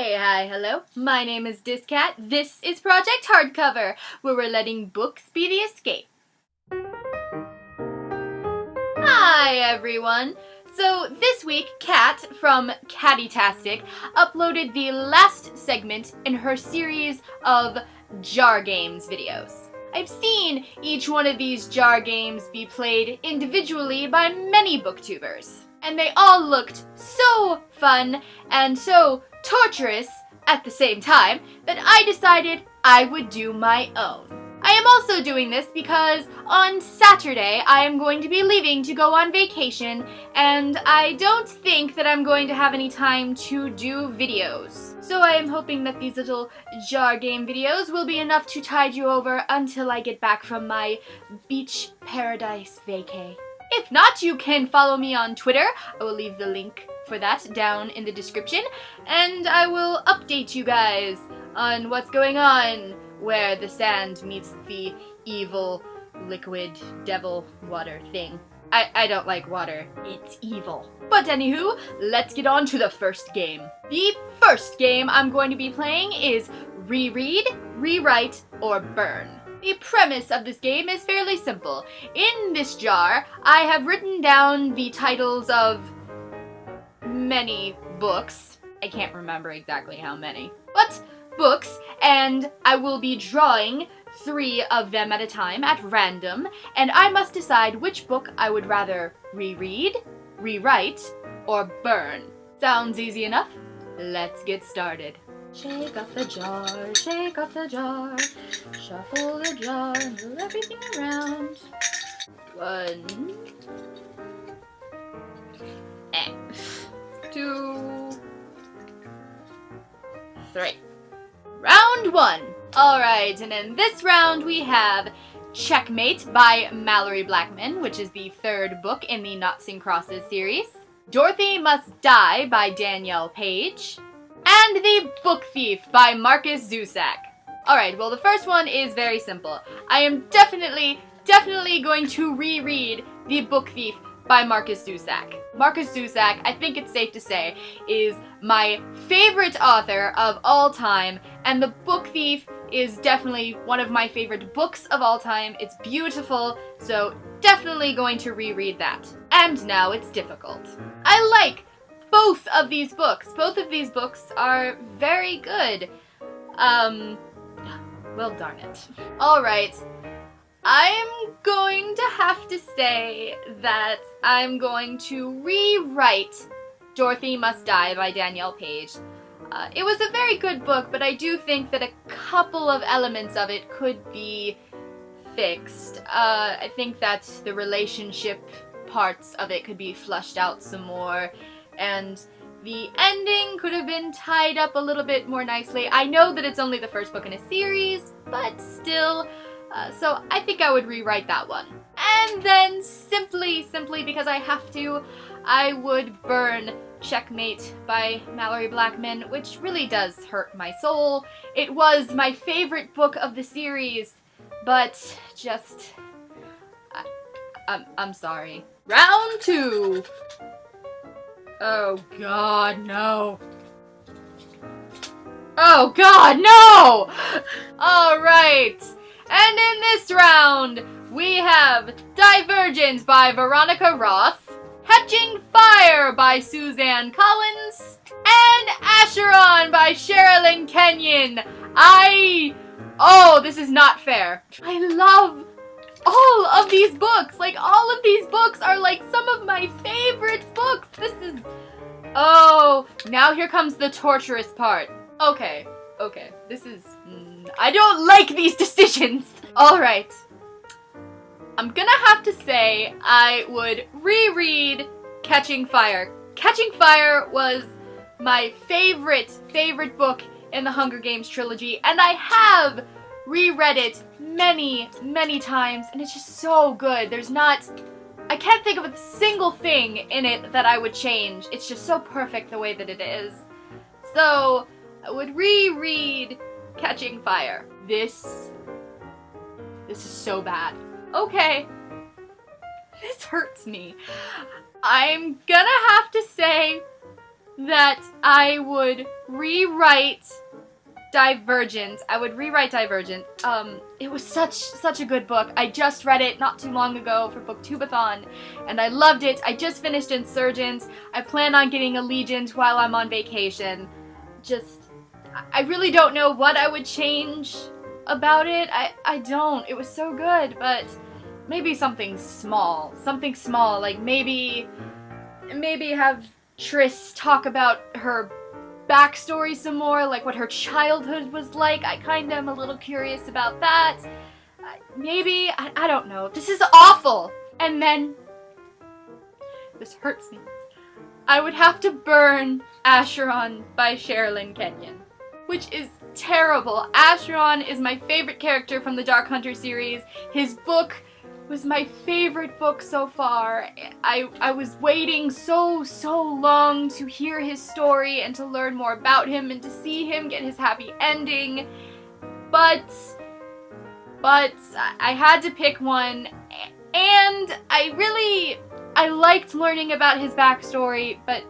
Hey, hi, hello. My name is dis.cat. This is Project Hardcover, where we're letting books be the escape. Hi, everyone. So this week, Kat from Catty-tastic uploaded the last segment in her series of jar games videos. I've seen each one of these jar games be played individually by many booktubers, and they all looked so fun and so torturous at the same time that I decided I would do my own. I am also doing this because on Saturday I am going to be leaving to go on vacation, and I don't think that I'm going to have any time to do videos. So I am hoping that these little jar game videos will be enough to tide you over until I get back from my beach paradise vacay. If not, you can follow me on Twitter. I will leave the link for that down in the description, and I will update you guys on what's going on where the sand meets the evil liquid devil water thing. I don't like water. It's evil. But anywho, let's get on to the first game. The first game I'm going to be playing is Reread, Rewrite, or Burn. The premise of this game is fairly simple. In this jar, I have written down the titles of many books. I can't remember exactly how many, but books, and I will be drawing 3 of them at a time at random, and I must decide which book I would rather reread, rewrite, or burn. Sounds easy enough? Let's get started. Shake up the jar, shuffle the jar, move everything around. 1, 2, 3. Round 1. Alright, and in this round we have Checkmate by Mallory Blackman, which is the 3rd book in the Noughts and Crosses series. Dorothy Must Die by Danielle Page. And The Book Thief by Marcus Zusak. Alright, well the first one is very simple. I am definitely going to reread The Book Thief by Marcus Zusak. Marcus Zusak, I think it's safe to say, is my favorite author of all time, and The Book Thief is definitely one of my favorite books of all time. It's beautiful, so definitely going to reread that. And now it's difficult. I like both of these books. Both of these books are very good. Well, darn it. Alright. I'm going to have to say that I'm going to rewrite Dorothy Must Die by Danielle Page. It was a very good book, but I do think that a couple of elements of it could be fixed. I think that the relationship parts of it could be fleshed out some more, and the ending could have been tied up a little bit more nicely. I know that it's only the first book in a series, but still, so I think I would rewrite that one. And then simply because I have to, I would burn Checkmate by Mallory Blackman, which really does hurt my soul. It was my favorite book of the series, but just, I'm sorry. Round 2. Oh God, no. Oh God, no! Alright, and in this round, we have Divergent by Veronica Roth, Catching Fire by Suzanne Collins, and Acheron by Sherilyn Kenyon. Oh, this is not fair. I love all of these books. Like, all of these books are like some of my favorite books. This is, oh, now here comes the torturous part. Okay, this is, I don't like these decisions. Alright. I'm gonna have to say I would reread Catching Fire. Catching Fire was my favorite book in the Hunger Games trilogy, and I have reread it many times, and it's just so good. I can't think of a single thing in it that I would change. It's just so perfect the way that it is. So, I would reread Catching Fire. This is so bad. Okay. This hurts me. I'm gonna have to say that I would rewrite Divergent. I would rewrite Divergent. It was such a good book. I just read it not too long ago for Booktubeathon, and I loved it. I just finished Insurgent. I plan on getting Allegiant while I'm on vacation. I really don't know what I would change about it. I don't. It was so good, but maybe something small. Something small, like maybe have Triss talk about her backstory some more, like what her childhood was like. I kinda am a little curious about that. Maybe, I don't know. This is awful! And then, this hurts me. I would have to burn Acheron by Sherilyn Kenyon, which is terrible. Acheron is my favorite character from the Dark Hunter series. His book was my favorite book so far. I was waiting so long to hear his story and to learn more about him and to see him get his happy ending. But I had to pick one, and I liked learning about his backstory, but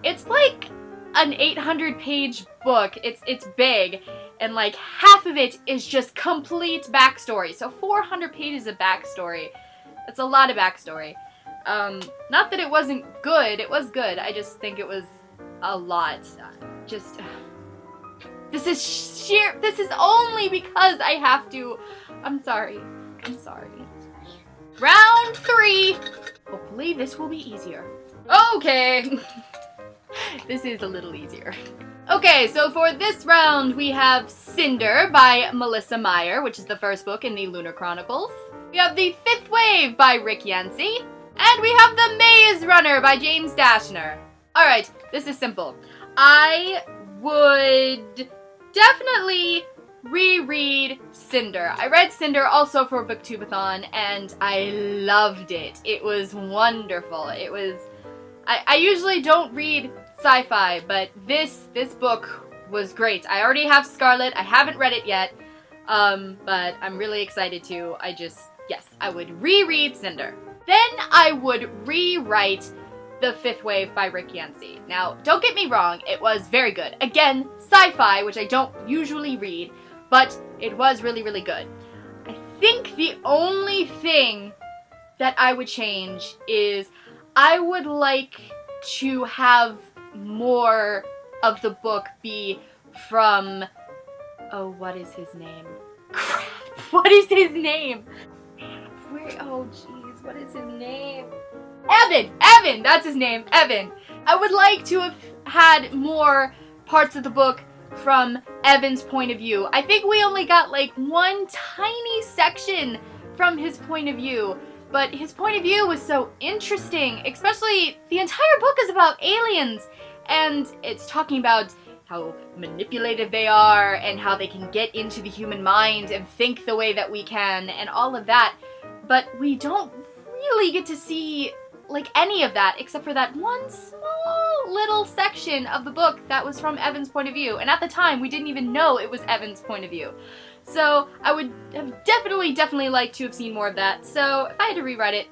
it's like an 800-page book. It's big, and like half of it is just complete backstory. So 400 pages of backstory. That's a lot of backstory. Not that it wasn't good. It was good. I just think it was a lot. This is only because I have to. I'm sorry. Round 3. Hopefully this will be easier. Okay. This is a little easier. Okay, so for this round we have Cinder by Melissa Meyer, which is the first book in the Lunar Chronicles. We have The Fifth Wave by Rick Yancey. And we have The Maze Runner by James Dashner. Alright, this is simple. I would definitely reread Cinder. I read Cinder also for Booktubeathon, and I loved it. It was wonderful. It was... I usually don't read sci-fi, but this book was great. I already have Scarlet. I haven't read it yet, but I'm really excited to. Yes, I would reread Cinder. Then I would rewrite The Fifth Wave by Rick Yancey. Now, don't get me wrong, it was very good. Again, sci-fi, which I don't usually read, but it was really good. I think the only thing that I would change is I would like to have more of the book be from... Oh, what is his name? Crap! What is his name? Oh, jeez, what is his name? Evan! That's his name, Evan. I would like to have had more parts of the book from Evan's point of view. I think we only got like one tiny section from his point of view, but his point of view was so interesting. Especially, the entire book is about aliens, and it's talking about how manipulative they are and how they can get into the human mind and think the way that we can and all of that. But we don't really get to see like any of that except for that one small little section of the book that was from Evan's point of view. And at the time, we didn't even know it was Evan's point of view. So I would have definitely liked to have seen more of that. So if I had to rewrite it,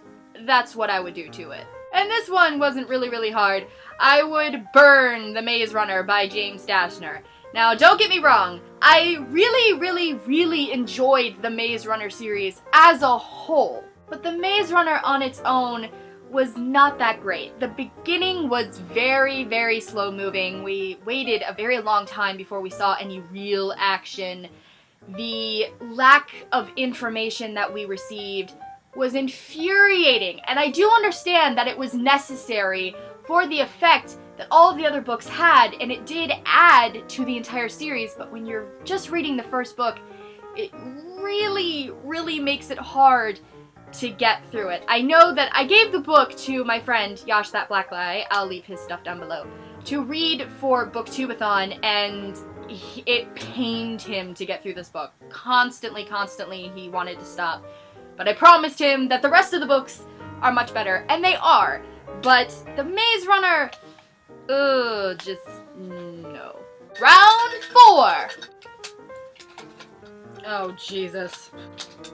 that's what I would do to it. And this one wasn't really hard. I would burn The Maze Runner by James Dashner. Now, don't get me wrong, I really enjoyed the Maze Runner series as a whole. But the Maze Runner on its own was not that great. The beginning was very slow moving. We waited a very long time before we saw any real action. The lack of information that we received was infuriating, and I do understand that it was necessary for the effect that all of the other books had, and it did add to the entire series, but when you're just reading the first book, it really makes it hard to get through it. I know that I gave the book to my friend, Yash That Black Lie, I'll leave his stuff down below, to read for Booktubeathon, and it pained him to get through this book. Constantly, he wanted to stop. But I promised him that the rest of the books are much better, and they are. But The Maze Runner, just no. Round 4. Oh, Jesus.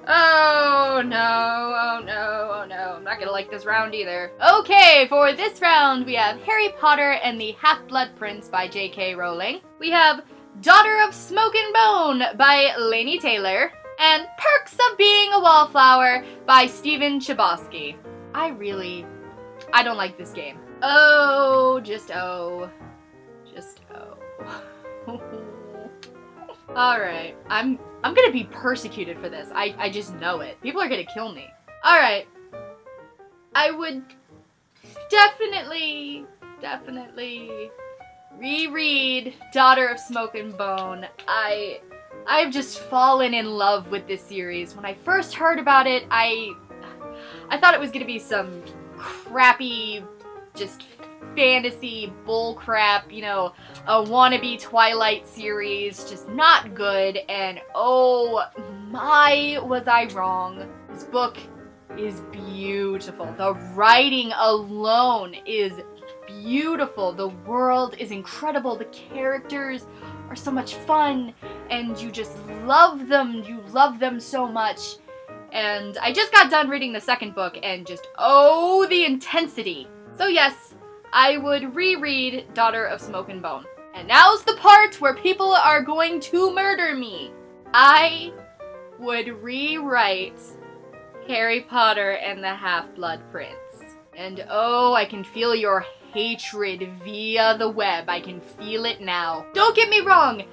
Oh, no, oh, no, oh, no. I'm not gonna like this round either. Okay, for this round, we have Harry Potter and the Half-Blood Prince by J.K. Rowling. We have Daughter of Smoke and Bone by Laini Taylor. And Perks of Being a Wallflower by Stephen Chbosky. I don't like this game. Oh, just oh. Just oh. Alright, I'm gonna be persecuted for this. I just know it. People are gonna kill me. Alright. I would definitely reread Daughter of Smoke and Bone. I've just fallen in love with this series. When I first heard about it, I thought it was gonna be some crappy, just fantasy bullcrap, you know, a wannabe Twilight series, just not good, and oh my, was I wrong. This book is beautiful. The writing alone is beautiful. The world is incredible. The characters are so much fun, and you just love them. You love them so much. And I just got done reading the second book, and just, oh, the intensity. So yes, I would reread Daughter of Smoke and Bone. And now's the part where people are going to murder me. I would rewrite Harry Potter and the Half-Blood Prince. And oh, I can feel your hatred via the web. I can feel it now. Don't get me wrong.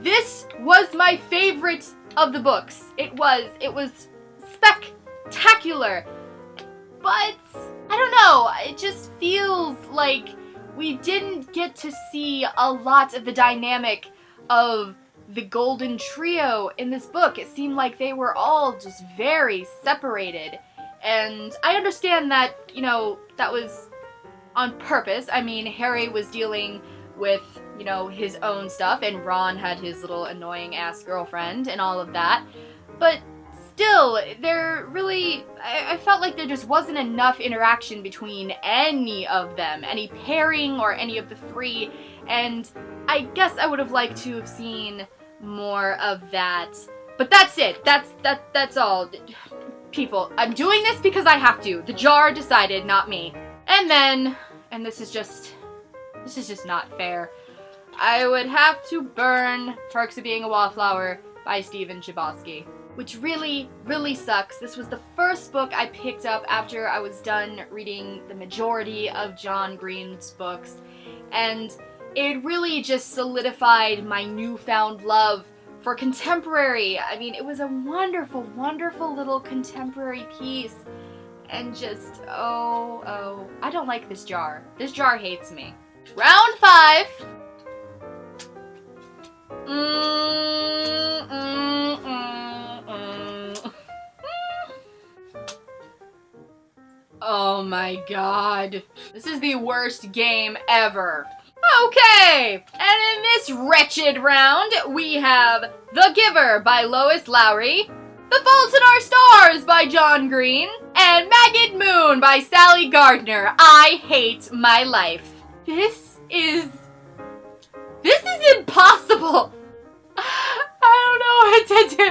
This was my favorite of the books. It was spectacular. But I don't know, it just feels like we didn't get to see a lot of the dynamic of the Golden Trio in this book. It seemed like they were all just very separated. And I understand that, you know, that was on purpose. I mean, Harry was dealing with, you know, his own stuff, and Ron had his little annoying ass girlfriend and all of that. But still, I felt like there just wasn't enough interaction between any of them, any pairing or any of the three, and I guess I would have liked to have seen more of that. But that's it. That's all. People, I'm doing this because I have to. The jar decided, not me. And then, and this is just not fair, I would have to burn Perks of Being a Wallflower by Stephen Chbosky, which really sucks. This was the first book I picked up after I was done reading the majority of John Green's books, and it really just solidified my newfound love for contemporary. I mean, it was a wonderful, wonderful little contemporary piece, and just, oh, I don't like this jar. This jar hates me. Round 5. Oh my god. This is the worst game ever. Okay, and in this wretched round, we have The Giver by Lois Lowry, The Fault in Our Stars by John Green, and Maggot Moon by Sally Gardner. I hate my life. This is impossible. I don't know what to do.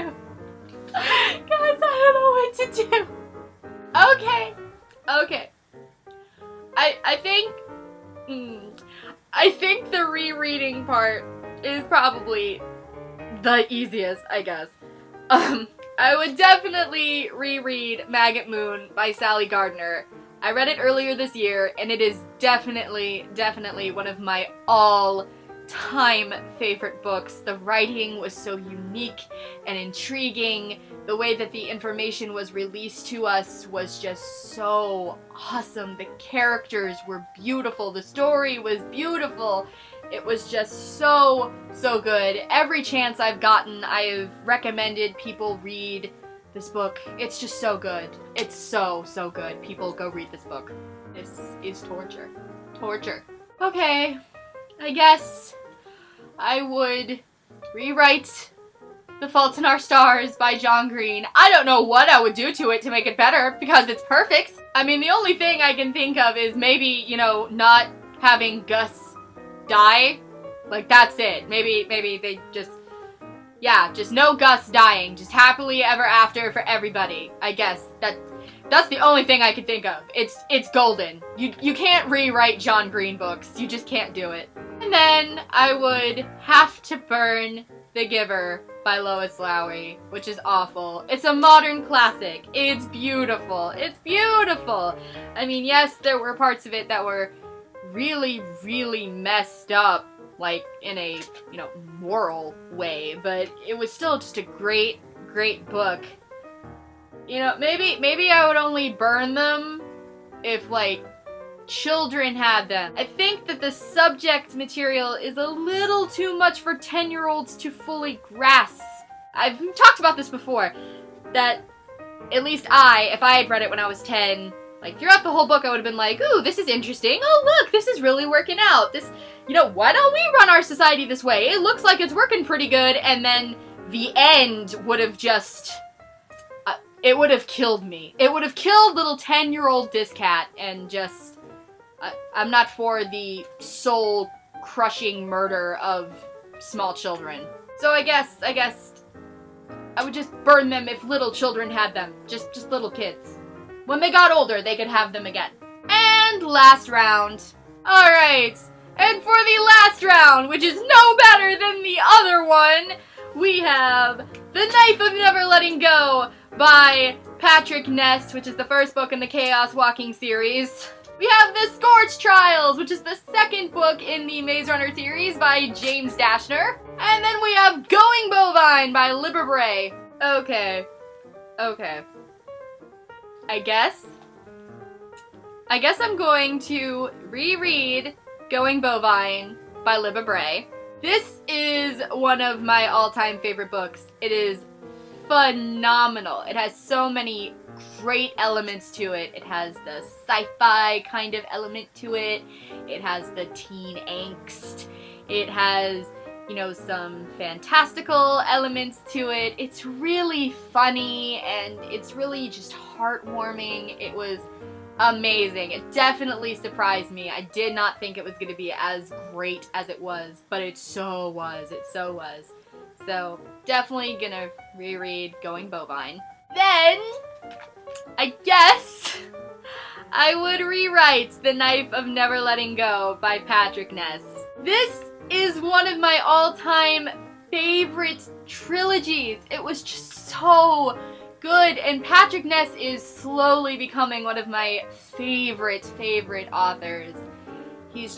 Guys, I don't know what to do. Okay. I think the rereading part is probably the easiest, I guess. I would definitely reread Maggot Moon by Sally Gardner. I read it earlier this year, and it is definitely one of my all-time favorite books. The writing was so unique and intriguing. The way that the information was released to us was just so awesome. The characters were beautiful. The story was beautiful. It was just so good. Every chance I've gotten, I've recommended people read this book. It's just so good. It's so good. People, go read this book. This is torture. Torture. Okay, I guess I would rewrite The Fault in Our Stars by John Green. I don't know what I would do to it to make it better, because it's perfect. I mean, the only thing I can think of is maybe, you know, not having Gus die. Like, that's it. Maybe they just Yeah, just no Gus dying. Just happily ever after for everybody. I guess that's the only thing I could think of. It's golden. You can't rewrite John Green books. You just can't do it. And then I would have to burn The Giver by Lois Lowry, which is awful. It's a modern classic. It's beautiful. It's beautiful. I mean, yes, there were parts of it that were really, really messed up, like in a, moral way, but it was still just a great, great book. Maybe I would only burn them if, like, children had them. I think that the subject material is a little too much for 10-year-olds to fully grasp. I've talked about this before, that at least if I had read it when I was 10, like, throughout the whole book I would have been like, ooh, this is interesting. Oh, look, this is really working out. This, why don't we run our society this way? It looks like it's working pretty good. And then the end would have just, it would have killed me. It would have killed little 10-year-old dis.cat, and just, I'm not for the soul-crushing murder of small children. So I guess I would just burn them if little children had them. Just little kids. When they got older, they could have them again. And last round. Alright, and for the last round, which is no better than the other one, we have The Knife of Never Letting Go by Patrick Ness, which is the first book in the Chaos Walking series. We have The Scorch Trials, which is the second book in the Maze Runner series by James Dashner. And then we have Going Bovine by Libba Bray. Okay. I guess I'm going to reread Going Bovine by Libba Bray. This is one of my all-time favorite books. It is phenomenal. It has so many great elements to it. It has the sci-fi kind of element to it. It has the teen angst. It has, some fantastical elements to it. It's really funny, and it's really just heartwarming. It was amazing. It definitely surprised me. I did not think it was going to be as great as it was, but it so was. It so was. So, definitely gonna reread Going Bovine. Then, I guess I would rewrite The Knife of Never Letting Go by Patrick Ness. This is one of my all-time favorite trilogies. It was just so good, and Patrick Ness is slowly becoming one of my favorite authors. He's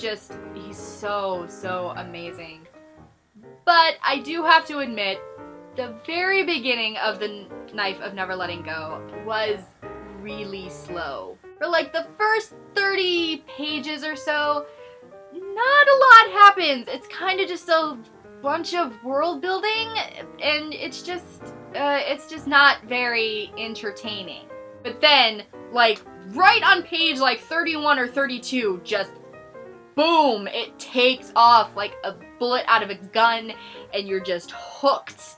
so amazing. But I do have to admit, the very beginning of The Knife of Never Letting Go was really slow. For like the first 30 pages or so, not a lot happens. It's kind of just a bunch of world building, and it's just not very entertaining. But then, like, right on page like 31 or 32, just boom, it takes off like a bullet out of a gun, and you're just hooked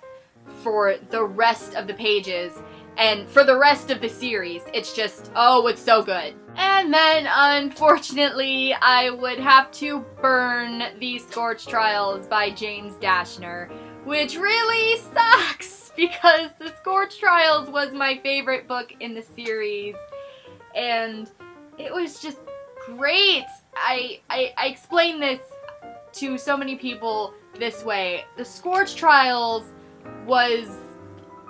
for the rest of the pages. And for the rest of the series, it's just, oh, it's so good. And then, unfortunately, I would have to burn The Scorch Trials by James Dashner, which really sucks, because The Scorch Trials was my favorite book in the series, and it was just great. I explain this to so many people this way. The Scorch Trials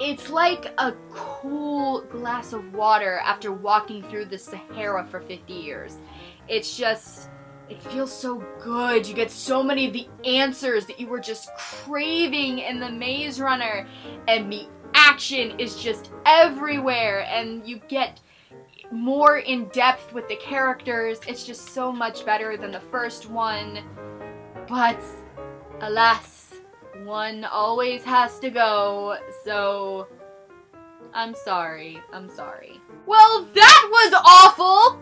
it's like a cool glass of water after walking through the Sahara for 50 years. It's just, it feels so good. You get so many of the answers that you were just craving in the Maze Runner, and the action is just everywhere, and you get more in depth with the characters. It's just so much better than the first one. But alas, one always has to go, so I'm sorry. Well, that was awful!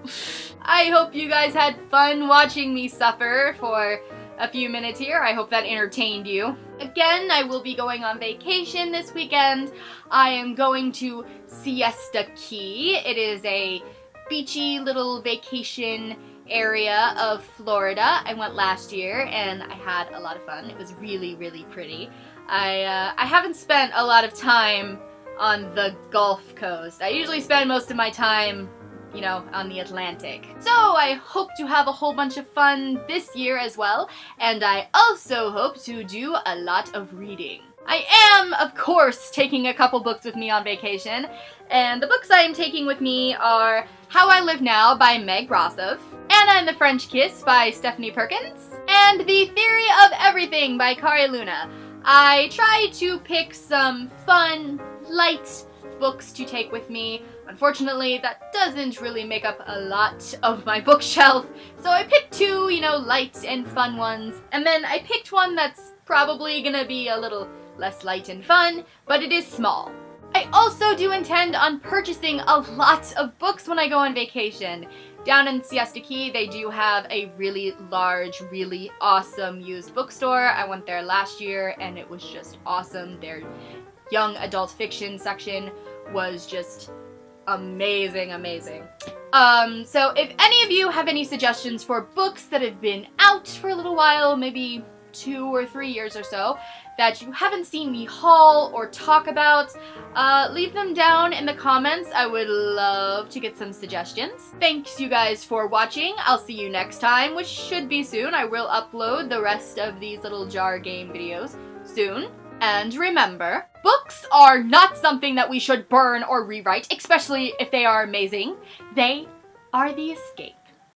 I hope you guys had fun watching me suffer for a few minutes here. I hope that entertained you. Again, I will be going on vacation this weekend. I am going to Siesta Key. It is a beachy little vacation area of Florida. I went last year and I had a lot of fun. It was really, really pretty. I haven't spent a lot of time on the Gulf Coast. I usually spend most of my time, you know, on the Atlantic. So I hope to have a whole bunch of fun this year as well, and I also hope to do a lot of reading. I am, of course, taking a couple books with me on vacation, and the books I am taking with me are How I Live Now by Meg Rossov, Anna and the French Kiss by Stephanie Perkins, and The Theory of Everything by Kari Luna. I try to pick some fun, light books to take with me. Unfortunately, that doesn't really make up a lot of my bookshelf, so I picked two, you know, light and fun ones, and then I picked one that's probably gonna be a little less light and fun, but it is small. I also do intend on purchasing a lot of books when I go on vacation. Down in Siesta Key, they do have a really large, really awesome used bookstore. I went there last year and it was just awesome. Their young adult fiction section was just amazing, amazing. So if any of you have any suggestions for books that have been out for a little while, maybe 2 or 3 years or so, that you haven't seen me haul or talk about, leave them down in the comments. I would love to get some suggestions. Thanks you guys for watching. I'll see you next time, which should be soon. I will upload the rest of these little jar game videos soon. And remember, books are not something that we should burn or rewrite, especially if they are amazing. They are the escape.